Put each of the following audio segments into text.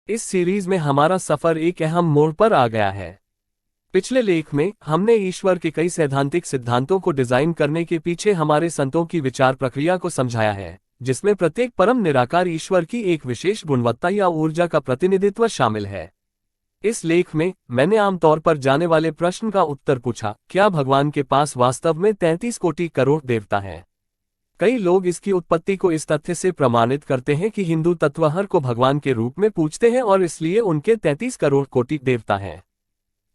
इस सीरीज में हमारा सफर एक अहम मोड़ पर आ गया है। पिछले लेख में हमने ईश्वर के कई सैद्धांतिक सिद्धांतों को डिजाइन करने के पीछे हमारे संतों की विचार प्रक्रिया को समझाया है, जिसमें प्रत्येक परम निराकार ईश्वर की एक विशेष गुणवत्ता या ऊर्जा का प्रतिनिधित्व शामिल है। इस लेख में मैंने आमतौर पर जाने वाले प्रश्न का उत्तर पूछा, क्या भगवान के पास वास्तव में 33 कोटि करोड़ देवता हैं? कई लोग इसकी उत्पत्ति को इस तथ्य से प्रमाणित करते हैं कि हिंदू तत्व हर को भगवान के रूप में पूजते हैं और इसलिए उनके 33 करोड़ कोटि देवता हैं।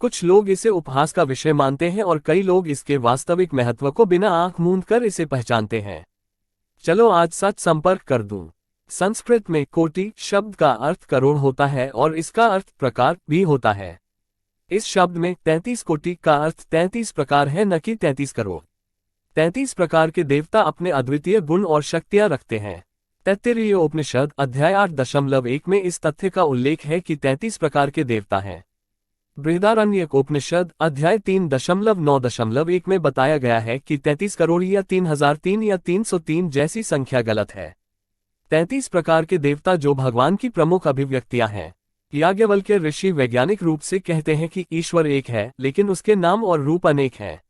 कुछ लोग इसे उपहास का विषय मानते हैं और कई लोग इसके वास्तविक महत्व को बिना आंख मूंद कर इसे पहचानते हैं। चलो आज सच संपर्क कर दूं। संस्कृत में कोटि शब्द का अर्थ करोड़ होता है और इसका अर्थ प्रकार भी होता है। इस शब्द में 33 कोटि का अर्थ 33 प्रकार है, न कि 33 करोड़। 33 प्रकार के देवता अपने अद्वितीय गुण और शक्तियां रखते हैं। तैत्तिरीय उपनिषद अध्याय 8.1 में इस तथ्य का उल्लेख है कि 33 प्रकार के देवता हैं। बृहदारण्यक उपनिषद अध्याय 3.9.1 में बताया गया है कि 33 करोड़ या 3003 या 303 जैसी संख्या गलत है। 33 प्रकार के देवता जो भगवान की प्रमुख अभिव्यक्तियां हैं। याज्ञवल्क्य ऋषि वैज्ञानिक रूप से कहते हैं कि ईश्वर एक है, लेकिन उसके नाम और रूप अनेक हैं।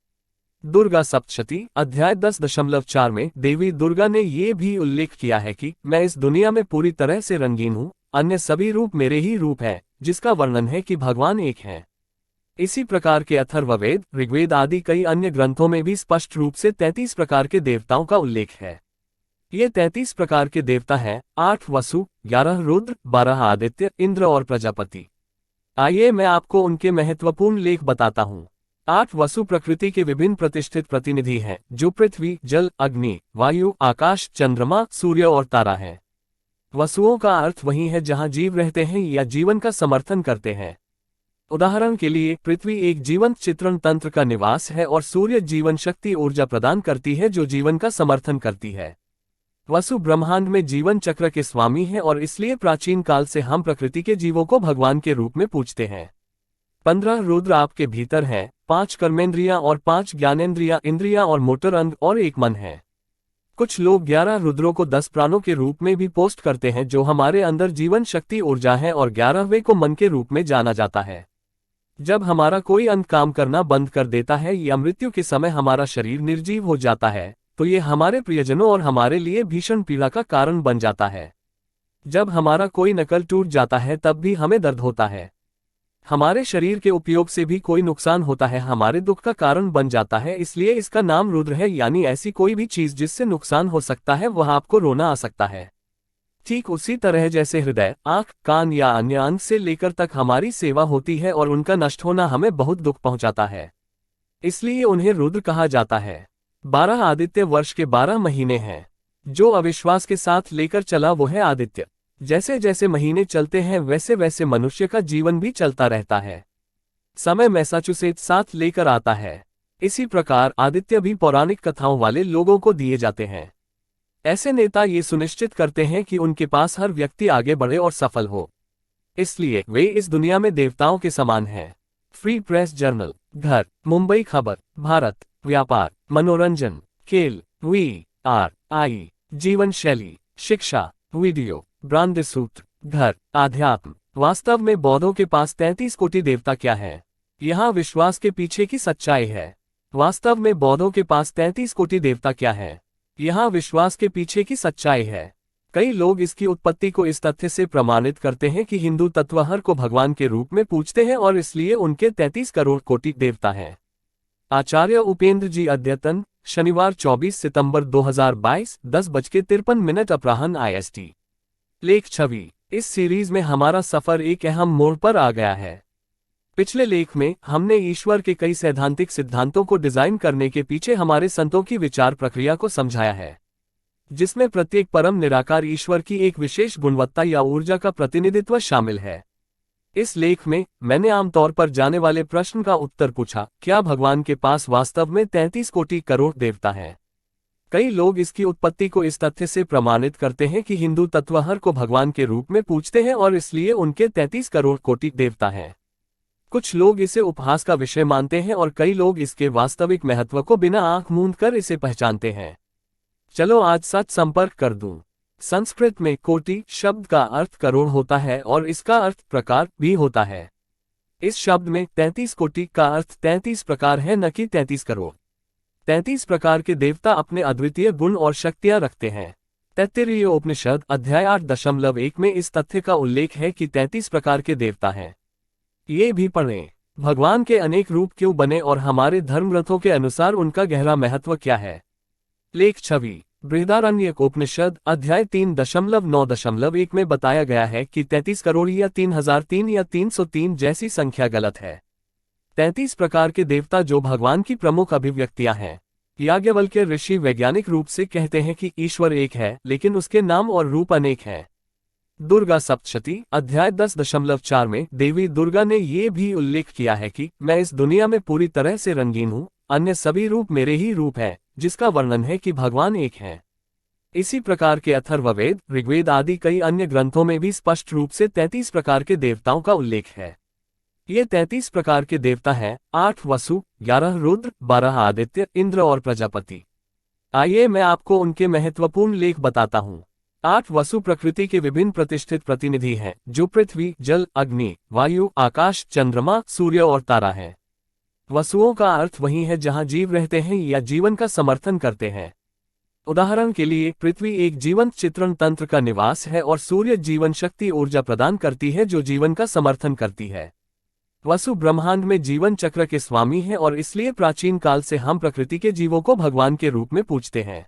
दुर्गा सप्तशती अध्याय 10.4 में देवी दुर्गा ने ये भी उल्लेख किया है कि मैं इस दुनिया में पूरी तरह से रंगीन हूँ, अन्य सभी रूप मेरे ही रूप है, जिसका वर्णन है कि भगवान एक हैं। इसी प्रकार के अथर्ववेद, ऋग्वेद आदि कई अन्य ग्रंथों में भी स्पष्ट रूप से 33 प्रकार के देवताओं का उल्लेख है। ये 33 प्रकार के देवता हैं: 8 वसु, 11 रुद्र, 12 आदित्य, इंद्र और प्रजापति। आइए मैं आपको उनके महत्वपूर्ण लेख बताता हूँ। 8 वसु प्रकृति के विभिन्न प्रतिष्ठित प्रतिनिधि हैं, जो पृथ्वी, जल, अग्नि, वायु, आकाश, चंद्रमा, सूर्य और तारा हैं। वसुओं का अर्थ वही है जहां जीव रहते हैं या जीवन का समर्थन करते हैं। उदाहरण के लिए पृथ्वी एक जीवंत चित्रण तंत्र का निवास है और सूर्य जीवन शक्ति ऊर्जा प्रदान करती है जो जीवन का समर्थन करती है। वसु ब्रह्मांड में जीवन चक्र के स्वामी हैं और इसलिए प्राचीन काल से हम प्रकृति के जीवों को भगवान के रूप में पूजते हैं। 15 रुद्र आपके भीतर हैं, 5 कर्मेंद्रियां और 5 ज्ञानेंद्रियां, इंद्रियां और मोटर अंग और एक मन है। कुछ लोग 11 रुद्रों को 10 प्राणों के रूप में भी पोस्ट करते हैं, जो हमारे अंदर जीवन शक्ति ऊर्जा है, और 11वें को मन के रूप में जाना जाता है। जब हमारा कोई अंग काम करना बंद कर देता है या मृत्यु के समय हमारा शरीर निर्जीव हो जाता है, तो ये हमारे प्रियजनों और हमारे लिए भीषण पीड़ा का कारण बन जाता है। जब हमारा कोई नकल टूट जाता है तब भी हमें दर्द होता है। हमारे शरीर के उपयोग से भी कोई नुकसान होता है, हमारे दुख का कारण बन जाता है, इसलिए इसका नाम रुद्र है। यानी ऐसी कोई भी चीज जिससे नुकसान हो सकता है वह आपको रोना आ सकता है। ठीक उसी तरह जैसे हृदय, आंख, कान या अन्य अंग से लेकर तक हमारी सेवा होती है और उनका नष्ट होना हमें बहुत दुख पहुंचाता है, इसलिए उन्हें रुद्र कहा जाता है। 12 आदित्य वर्ष के 12 महीने हैं। जो अविश्वास के साथ लेकर चला वो है आदित्य। जैसे जैसे महीने चलते हैं वैसे वैसे मनुष्य का जीवन भी चलता रहता है। समय मैसाचुसेट्स साथ लेकर आता है। इसी प्रकार आदित्य भी पौराणिक कथाओं वाले लोगों को दिए जाते हैं। ऐसे नेता ये सुनिश्चित करते हैं कि उनके पास हर व्यक्ति आगे बढ़े और सफल हो, इसलिए वे इस दुनिया में देवताओं के समान हैं। फ्री प्रेस जर्नल, घर, मुंबई खबर, भारत, व्यापार, मनोरंजन, खेल, VRI, जीवन शैली, शिक्षा, वीडियो, ब्रांड सूत्र, घर, आध्यात्म। वास्तव में बौद्धों के पास 33 कोटि देवता क्या है? यहाँ विश्वास के पीछे की सच्चाई है। वास्तव में बौद्धों के पास 33 कोटि देवता क्या है? यहाँ विश्वास के पीछे की सच्चाई है। कई लोग इसकी उत्पत्ति को इस तथ्य से प्रमाणित करते हैं कि हिंदू तत्व हर को भगवान के रूप में पूजते हैं और इसलिए उनके 33 करोड़ कोटि देवता हैं। आचार्य उपेंद्र जी अद्यतन, शनिवार 24 सितंबर 2022, 10:53 अपराह्न IST। लेख छवि। इस सीरीज में हमारा सफर एक अहम मोड़ पर आ गया है। पिछले लेख में हमने ईश्वर के कई सैद्धांतिक सिद्धांतों को डिजाइन करने के पीछे हमारे संतों की विचार प्रक्रिया को समझाया है, जिसमें प्रत्येक परम निराकार ईश्वर की एक विशेष गुणवत्ता या ऊर्जा का प्रतिनिधित्व शामिल है। इस लेख में मैंने आमतौर पर जाने वाले प्रश्न का उत्तर पूछा, क्या भगवान के पास वास्तव में 33 कोटि करोड़ देवता हैं? कई लोग इसकी उत्पत्ति को इस तथ्य से प्रमाणित करते हैं कि हिंदू तत्व हर को भगवान के रूप में पूजते हैं और इसलिए उनके 33 करोड़ कोटि देवता हैं। कुछ लोग इसे उपहास का विषय मानते हैं और कई लोग इसके वास्तविक महत्व को बिना आंख मूंद कर इसे पहचानते हैं। चलो आज सच संपर्क कर दूं। संस्कृत में कोटि शब्द का अर्थ करोड़ होता है और इसका अर्थ प्रकार भी होता है। इस शब्द में 33 कोटि का अर्थ 33 प्रकार है, न कि 33 करोड़। 33 प्रकार के देवता अपने अद्वितीय गुण और शक्तियां रखते हैं। तैत्तिरीय उपनिषद अध्याय 8.1 में इस तथ्य का उल्लेख है कि 33 प्रकार के देवता हैं। ये भी पढ़ें, भगवान के अनेक रूप क्यों बने और हमारे धर्म ग्रंथों के अनुसार उनका गहरा महत्व क्या है। लेख 6 बृहदारण्यक उपनिषद अध्याय 3.9.1 में बताया गया है कि 33 करोड़ या 3003 या 303 जैसी संख्या गलत है। 33 प्रकार के देवता जो भगवान की प्रमुख अभिव्यक्तियां हैं। याज्ञवल्क्य ऋषि वैज्ञानिक रूप से कहते हैं कि ईश्वर एक है, लेकिन उसके नाम और रूप अनेक हैं। दुर्गा सप्तशती अध्याय 10.4 में देवी दुर्गा ने ये भी उल्लेख किया है कि मैं इस दुनिया में पूरी तरह से रंगीन हूँ, अन्य सभी रूप मेरे ही रूप हैं, जिसका वर्णन है कि भगवान एक हैं। इसी प्रकार के अथर्ववेद, ऋग्वेद आदि कई अन्य ग्रंथों में भी स्पष्ट रूप से 33 प्रकार के देवताओं का उल्लेख है। ये 33 प्रकार के देवता हैं 8 वसु, 11 रुद्र, 12 आदित्य, इंद्र और प्रजापति। आइए मैं आपको उनके महत्वपूर्ण लेख बताता हूँ। 8 वसु प्रकृति के विभिन्न प्रतिष्ठित प्रतिनिधि हैं, जो पृथ्वी, जल, अग्नि, वायु, आकाश, चंद्रमा, सूर्य और तारा हैं। वसुओं का अर्थ वही है जहाँ जीव रहते हैं या जीवन का समर्थन करते हैं। उदाहरण के लिए पृथ्वी एक जीवंत चित्रण तंत्र का निवास है और सूर्य जीवन शक्ति ऊर्जा प्रदान करती है जो जीवन का समर्थन करती है। वसु ब्रह्मांड में जीवन चक्र के स्वामी हैं और इसलिए प्राचीन काल से हम प्रकृति के जीवों को भगवान के रूप में पूजते हैं।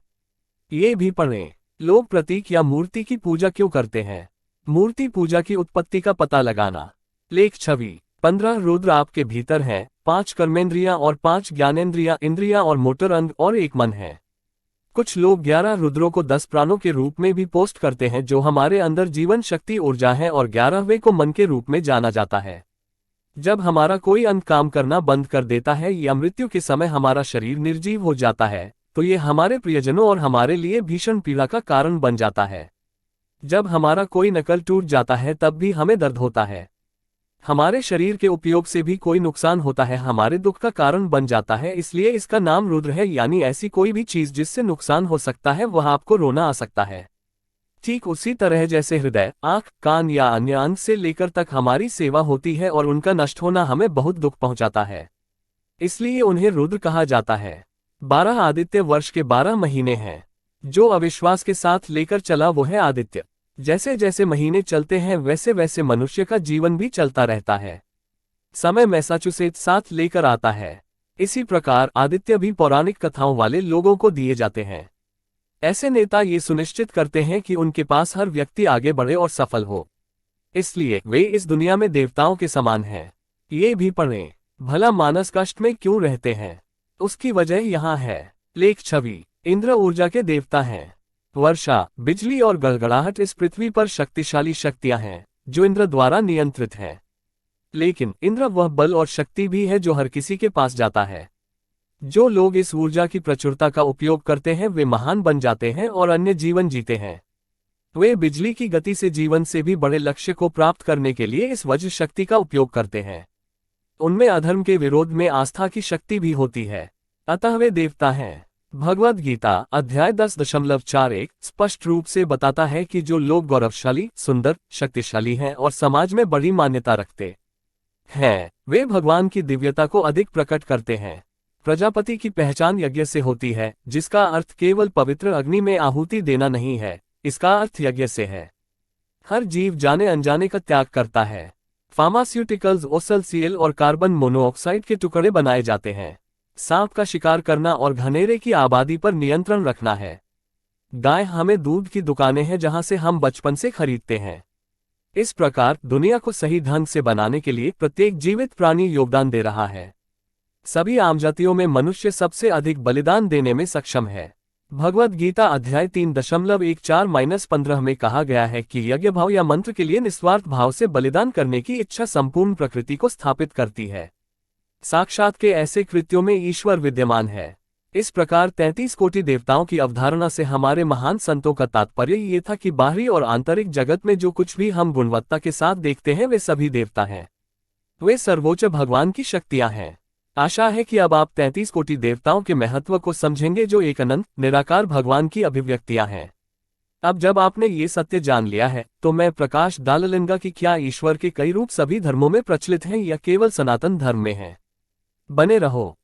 ये भी पढ़ें, लोग प्रतीक या मूर्ति की पूजा क्यों करते हैं। मूर्ति पूजा की उत्पत्ति का पता लगाना। लेख 6 15 रुद्र आपके भीतर हैं, 5 कर्मेंद्रियां और 5 ज्ञानेंद्रियां, इंद्रियां और मोटर अंग और एक मन है। कुछ लोग 11 रुद्रों को 10 प्राणों के रूप में भी पोस्ट करते हैं जो हमारे अंदर जीवन शक्ति ऊर्जा है और 11वें को मन के रूप में जाना जाता है। जब हमारा कोई अंग काम करना बंद कर देता है या मृत्यु के समय हमारा शरीर निर्जीव हो जाता है, तो ये हमारे प्रियजनों और हमारे लिए भीषण पीड़ा का कारण बन जाता है। जब हमारा कोई नकल टूट जाता है तब भी हमें दर्द होता है। हमारे शरीर के उपयोग से भी कोई नुकसान होता है, हमारे दुख का कारण बन जाता है, इसलिए इसका नाम रुद्र है। यानी ऐसी कोई भी चीज जिससे नुकसान हो सकता है वह आपको रोना आ सकता है। ठीक उसी तरह जैसे हृदय, आंख, कान या अन्य अंग से लेकर तक हमारी सेवा होती है और उनका नष्ट होना हमें बहुत दुख पहुंचाता है, इसलिए उन्हें रुद्र कहा जाता है। 12 आदित्य वर्ष के 12 महीने हैं। जो अविश्वास के साथ लेकर चला वो है आदित्य। जैसे जैसे महीने चलते हैं वैसे वैसे मनुष्य का जीवन भी चलता रहता है। समय मैसाचुसेट्स साथ लेकर आता है। इसी प्रकार आदित्य भी पौराणिक कथाओं वाले लोगों को दिए जाते हैं। ऐसे नेता ये सुनिश्चित करते हैं कि उनके पास हर व्यक्ति आगे बढ़े और सफल हो, इसलिए वे इस दुनिया में देवताओं के समान हैं। ये भी पढ़ें, भला मानस कष्ट में क्यों रहते हैं, उसकी वजह यहाँ है। लेख 6 इंद्र ऊर्जा के देवता हैं। वर्षा, बिजली और गड़गड़ाहट इस पृथ्वी पर शक्तिशाली शक्तियां हैं जो इंद्र द्वारा नियंत्रित हैं। लेकिन इंद्र वह बल और शक्ति भी है जो हर किसी के पास जाता है। जो लोग इस ऊर्जा की प्रचुरता का उपयोग करते हैं वे महान बन जाते हैं और अन्य जीवन जीते हैं। वे बिजली की गति से जीवन से भी बड़े लक्ष्य को प्राप्त करने के लिए इस वज्र शक्ति का उपयोग करते हैं। उनमें अधर्म के विरोध में आस्था की शक्ति भी होती है, अतः वे देवता हैं। भगवद गीता अध्याय 10.41 स्पष्ट रूप से बताता है कि जो लोग गौरवशाली, सुंदर, शक्तिशाली हैं और समाज में बड़ी मान्यता रखते हैं, वे भगवान की दिव्यता को अधिक प्रकट करते हैं। प्रजापति की पहचान यज्ञ से होती है, जिसका अर्थ केवल पवित्र अग्नि में आहुति देना नहीं है, इसका अर्थ यज्ञ से है। हर जीव जाने अनजाने का त्याग करता है। फार्मास्यूटिकल्स, ओसलसीएल और कार्बन मोनोऑक्साइड के टुकड़े बनाए जाते हैं। सांप का शिकार करना और घनेरे की आबादी पर नियंत्रण रखना है। गाय हमें दूध की दुकानें हैं जहां से हम बचपन से खरीदते हैं। इस प्रकार दुनिया को सही ढंग से बनाने के लिए प्रत्येक जीवित प्राणी योगदान दे रहा है। सभी आम जातियों में मनुष्य सबसे अधिक बलिदान देने में सक्षम है। भगवद गीता अध्याय 3.14-15 में कहा गया है कि यज्ञ भाव या मंत्र के लिए निस्वार्थ भाव से बलिदान करने की इच्छा संपूर्ण प्रकृति को स्थापित करती है। साक्षात के ऐसे कृत्यों में ईश्वर विद्यमान है। इस प्रकार 33 कोटि देवताओं की अवधारणा से हमारे महान संतों का तात्पर्य ये था कि बाहरी और आंतरिक जगत में जो कुछ भी हम गुणवत्ता के साथ देखते हैं वे सभी देवता हैं। वे सर्वोच्च भगवान की शक्तियां हैं। आशा है कि अब आप 33 कोटि देवताओं के महत्व को समझेंगे जो एक अनंत निराकार भगवान की अभिव्यक्तियां हैं। अब जब आपने ये सत्य जान लिया है, तो मैं प्रकाश डालूंगा कि क्या ईश्वर के कई रूप सभी धर्मों में प्रचलित हैं या केवल सनातन धर्म में हैं। बने रहो।